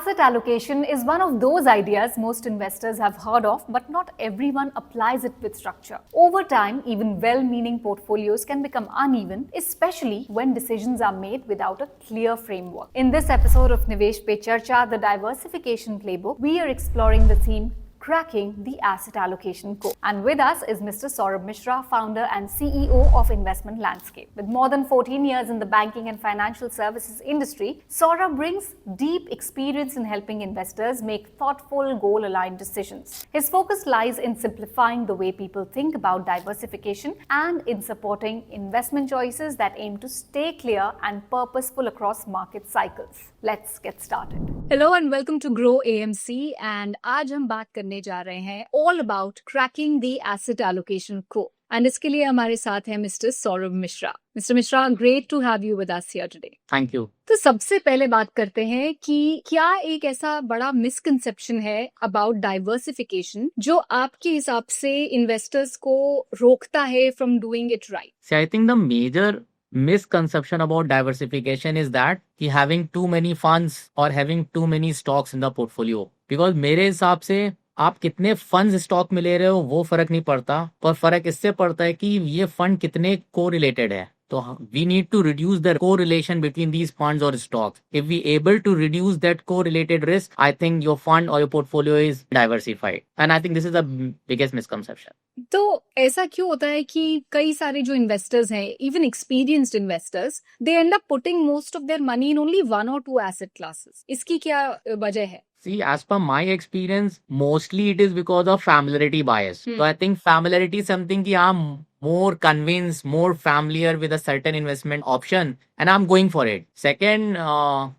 Asset allocation is one of those ideas most investors have heard of, but not everyone applies it with structure. Over time, even well-meaning portfolios can become uneven, especially when decisions are made without a clear framework. In this episode of Nivesh Pe Charcha, the diversification playbook, we are exploring the theme cracking the asset allocation code. And with us is Mr. Saurabh Mishra, founder and CEO of Investment Landscape. With more than 14 years in the banking and financial services industry, Saurabh brings deep experience in helping investors make thoughtful, goal-aligned decisions. His focus lies in simplifying the way people think about diversification and in supporting investment choices that aim to stay clear and purposeful across market cycles. Let's get started. Hello and welcome to Grow AMC, and आज हम बात करने जा रहे हैं all about cracking the asset allocation code. And इसके लिए हमारे साथ है Mr. Saurabh Mishra. Mr. Mishra, great to have you with us here today. Thank you. तो सबसे पहले बात करते हैं कि क्या एक ऐसा बड़ा मिसकंसेप्शन है about diversification जो आपके हिसाब से इन्वेस्टर्स को रोकता है from doing it right? See, I think the major misconception about diversification is that having too many funds or having too many stocks in the portfolio. Because मेरे हिसाब से आप कितने फंड्स स्टॉक में ले रहे हो वो फर्क नहीं पड़ता, पर फर्क इससे पड़ता है कि ये फंड कितने कोरिलेटेड है. तो we need to reduce the correlation between these funds or stocks. If we able to reduce that correlated risk, I think your fund or your portfolio is diversified. And I think this is the biggest misconception. तो ऐसा क्यों होता है कि कई सारे जो investors हैं, even experienced investors, they and up putting most of their money in only one और टू एसेट क्लासेस? इसकी क्या वजह है? See, as per my experience, mostly it is because of familiarity bias. So I think familiarity is something कि I'm more convinced, more familiar with a certain investment option and I'm going for it. Second,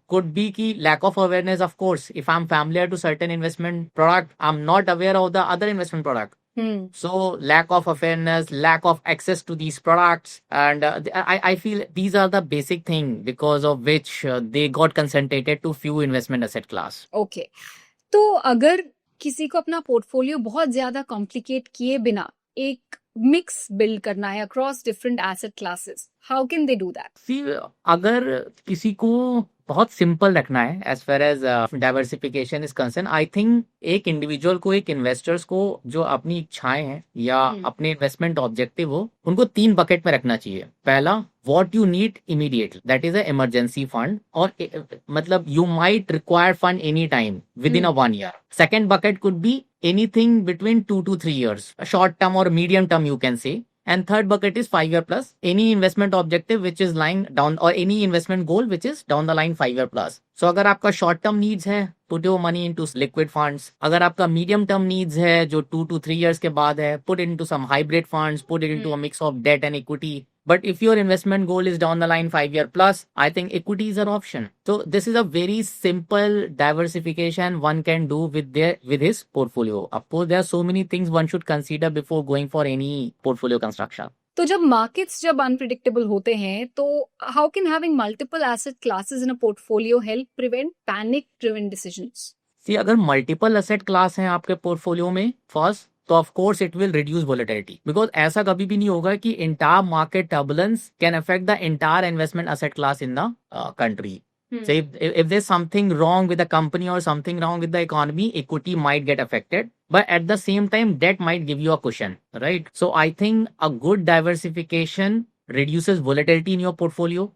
could be कि lack of awareness, of course. If I'm familiar to certain investment product, I'm not aware of the other investment product. So lack of awareness, lack of access to these products, and I feel these are the basic thing because of which they got concentrated to few investment asset class. Okay. तो अगर किसी को अपना portfolio बहुत ज्यादा complicate किए बिना एक मिक्स बिल्ड करना है across different asset classes, how can they do that? See, अगर किसी को बहुत सिंपल रखना है as far as diversification is concern, I think एक इंडिविजुअल को, एक इन्वेस्टर्स को जो अपनी इच्छाएं हैं या अपने इन्वेस्टमेंट ऑब्जेक्टिव हो, उनको 3 बकेट में रखना चाहिए. पहला, what you need immediately, that is a emergency fund, or मतलब you might require fund anytime within a 1 year. Second bucket could be anything between 2 to 3 years, a short term or medium term you can say. And third bucket is 5 year plus, any investment objective which is lying down or any investment goal which is down the line 5 year plus. So अगर आपका short term needs है, put your money into liquid funds. अगर आपका medium term needs है जो 2 to 3 years के बाद है, put it into some hybrid funds, put it into a mix of debt and equity. But if your investment goal is down the line 5 year plus, I think equities are option. So this is a very simple diversification one can do with his portfolio. Of course, there are so many things one should consider before going for any portfolio construction. तो जब markets जब unpredictable होते हैं, तो how can having multiple asset classes in a portfolio help prevent panic driven decisions? See, अगर multiple asset class हैं आपके portfolio में फर्स्ट, तो of course it will reduce volatility. Because ऐसा कभी भी नहीं होगा कि entire market turbulence can affect the entire investment asset class in the country. So if there's something wrong with the company or something wrong with the economy, equity might get affected. But at the same time, debt might give you a cushion, right? So I think a good diversification reduces volatility in your portfolio.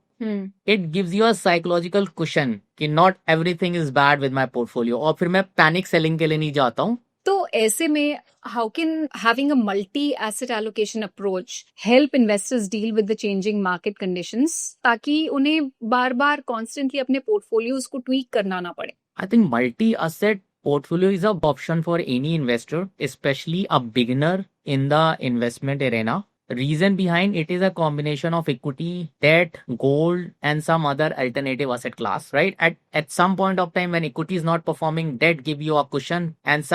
It gives you a psychological cushion कि not everything is bad with my portfolio. और फिर मैं panic selling के लिए नहीं जाता हूँ. तो ऐसे में how can having a multi-asset allocation approach help investors deal with the changing market conditions ताकि उन्हें बार-बार constantly अपने portfolios को tweak करना ना पड़े? I think multi-asset portfolio is an option for any investor, especially a beginner in the investment arena. Reason behind it is a combination of equity, debt, gold, and some other alternative asset class, right? At some point of time when equity is not performing, debt give you a cushion, and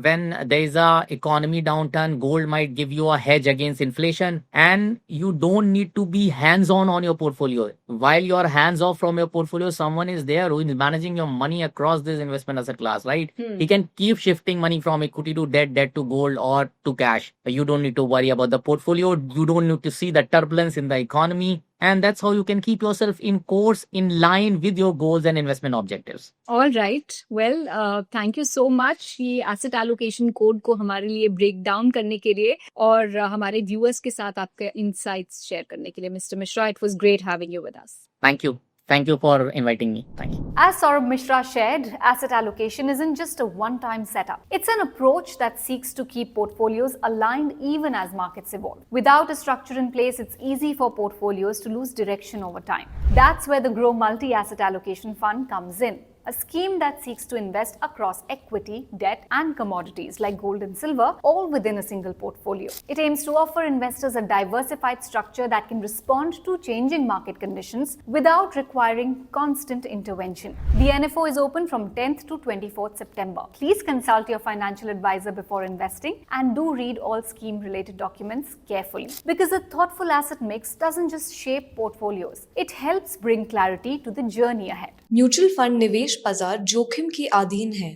when there is a economy downturn, gold might give you a hedge against inflation, and you don't need to be hands-on on your portfolio. While you are hands-off from your portfolio, someone is there who is managing your money across this investment asset class, right? He can keep shifting money from equity to debt to gold or to cash. You don't need to worry about the portfolio. You don't need to see the turbulence in the economy. and that's how you can keep yourself in course in line with your goals and investment objectives. All right well thank you so much ये asset allocation code को हमारे लिए break down करने के लिए और हमारे viewers के साथ आपके इनसाइट्स शेयर करने के लिए mister Mishra. It was great having you with us. Thank you for inviting me. Thank you. As Saurabh Mishra shared, asset allocation isn't just a one-time setup. It's an approach that seeks to keep portfolios aligned even as markets evolve. Without a structure in place, it's easy for portfolios to lose direction over time. That's where the Grow Multi-Asset Allocation Fund comes in. A scheme that seeks to invest across equity, debt, and commodities like gold and silver, all within a single portfolio. It aims to offer investors a diversified structure that can respond to changing market conditions without requiring constant intervention. The NFO is open from 10th to 24th September. Please consult your financial advisor before investing and do read all scheme-related documents carefully. Because a thoughtful asset mix doesn't just shape portfolios, it helps bring clarity to the journey ahead. Mutual fund निवेश बाजार जोखिम के अधीन है.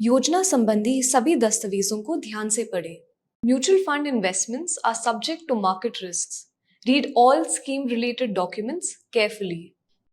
योजना संबंधी सभी दस्तावेजों को ध्यान से पढ़ें. Mutual fund investments are subject to market risks. Read all scheme related documents carefully.